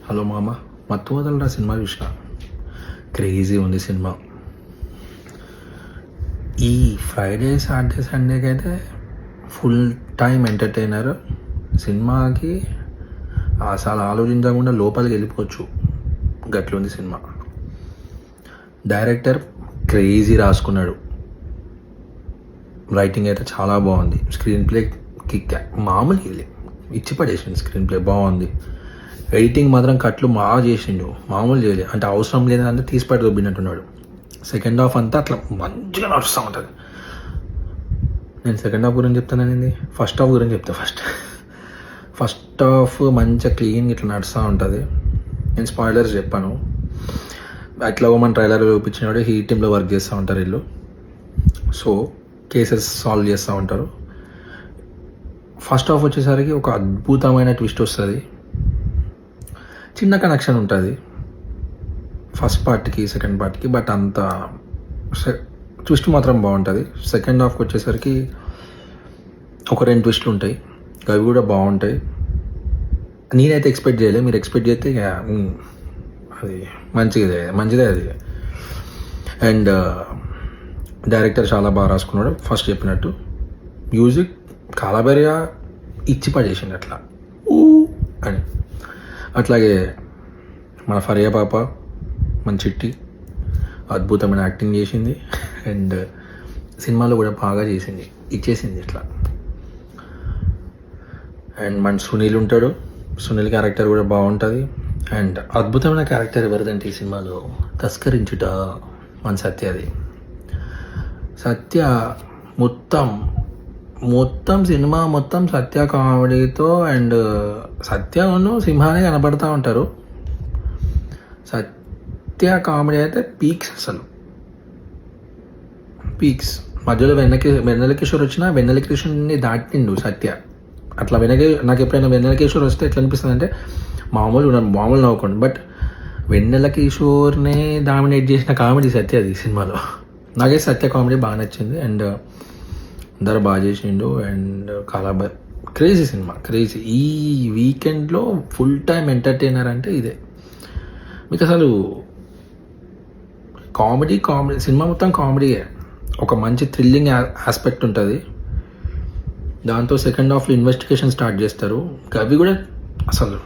Hello మామ, మత్తు వదలరా cinema చూసిన. క్రేజీ ఉంది సినిమా. ఈ ఫ్రైడే సాటర్డే సండేకి అయితే ఫుల్ టైం ఎంటర్టైనర్. సినిమాకి అసలు ఆలోచించకుండా లోపలికి వెళ్ళిపోవచ్చు, గట్లుంది సినిమా. డైరెక్టర్ క్రేజీ రాసుకున్నాడు. రైటింగ్ అయితే చాలా బాగుంది. స్క్రీన్ ప్లే కిక్ మామూలు ఇచ్చి పడేసింది. స్క్రీన్ ప్లే బాగుంది. ఎడిటింగ్ మాత్రం కట్లు బాగా చేసిండు, మామూలు చేయలేదు. అంటే అవసరం లేదంటే తీసిపడి దొబ్బినట్టున్నాడు. సెకండ్ హాఫ్ అంతా అట్లా మంచిగా నడుస్తూ ఉంటుంది. నేను సెకండ్ హాఫ్ గురించి చెప్తానండి, ఫస్ట్ హాఫ్ గురించి చెప్తాను. ఫస్ట్ హాఫ్ మంచిగా క్లీన్ ఇట్లా నడుస్తూ ఉంటుంది. నేను స్పాయిలర్స్ చెప్పాను. అట్లా మన ట్రైలర్ చూపించినాడు. హీ టీంలో వర్క్ చేస్తూ ఉంటారు వీళ్ళు. సో కేసెస్ సాల్వ్ చేస్తూ ఉంటారు. ఫస్ట్ హాఫ్ వచ్చేసరికి ఒక అద్భుతమైన ట్విస్ట్ వస్తుంది. చిన్న కనెక్షన్ ఉంటుంది ఫస్ట్ పార్ట్కి సెకండ్ పార్ట్కి, బట్ అంత ట్విస్ట్ మాత్రం బాగుంటుంది. సెకండ్ హాఫ్కి వచ్చేసరికి ఒక 2 ట్విస్టులు ఉంటాయి, అవి కూడా బాగుంటాయి. నేనైతే ఎక్స్పెక్ట్ చేయలేదు, మీరు ఎక్స్పెక్ట్ చేస్తే అది మంచిదే అది. అండ్ డైరెక్టర్ చాలా బాగా రాసుకున్నాడు. ఫస్ట్ చెప్పినట్టు మ్యూజిక్ కాలాబెరియా ఇచ్చి పడేసింది అట్లా అని. అట్లాగే మన ఫరియా పాప, మన చిట్టి అద్భుతమైన యాక్టింగ్ చేసింది. అండ్ సినిమాలో కూడా బాగా చేసింది, ఇచ్చేసింది ఇట్లా. అండ్ మన సునీల్ ఉంటాడు. సునీల్ క్యారెక్టర్ కూడా బాగుంటుంది. అండ్ అద్భుతమైన క్యారెక్టర్ ఎవరిదంటే ఈ సినిమాలో తస్కరించుట మన సత్యది. సత్య మొత్తం సినిమా మొత్తం సత్య కామెడీతో. అండ్ సత్యను సింహానే కనపడుతూ ఉంటారు. సత్య కామెడీ అయితే పీక్స్, అసలు పీక్స్. మధ్యలో వెన్నెల కిషోర్ వచ్చినా వెన్నెల కిషోర్ని దాటిండు సత్య. అట్లా నాకు ఎప్పుడైనా వెన్నెల కిషోర్ వస్తే ఎట్లా అనిపిస్తుంది అంటే మామూలు నవ్వుకోండి, బట్ వెన్నెల కిషోర్నే డామినేట్ చేసిన కామెడీ సత్య అది సినిమాలో. నాకైతే సత్య కామెడీ బాగా నచ్చింది. అండ్ అందరూ బాగా చేసిండు. And crazy cinema, crazy. ఈ వీకెండ్లో ఫుల్ టైం ఎంటర్టైనర్ అంటే ఇదే. మీకు అసలు కామెడీ సినిమా మొత్తం కామెడీయే. ఒక మంచి థ్రిల్లింగ్ ఆస్పెక్ట్ ఉంటుంది. దాంతో సెకండ్ హాఫ్లో ఇన్వెస్టిగేషన్ స్టార్ట్ చేస్తారు. అవి కూడా అసలు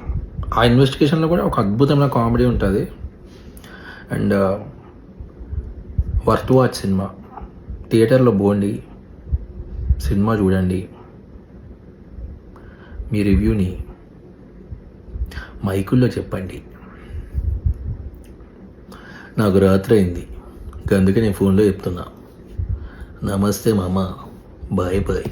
ఆ ఇన్వెస్టిగేషన్లో కూడా ఒక అద్భుతమైన కామెడీ ఉంటుంది. And worth watch cinema. థియేటర్లో పోండి, సినిమా చూడండి. మీ రివ్యూని మైకుల్లో చెప్పండి. నాకు రాత్రి అయింది, అందుకే నేను ఫోన్లో చెప్తున్నా. నమస్తే మామ, బాయ్ బాయ్.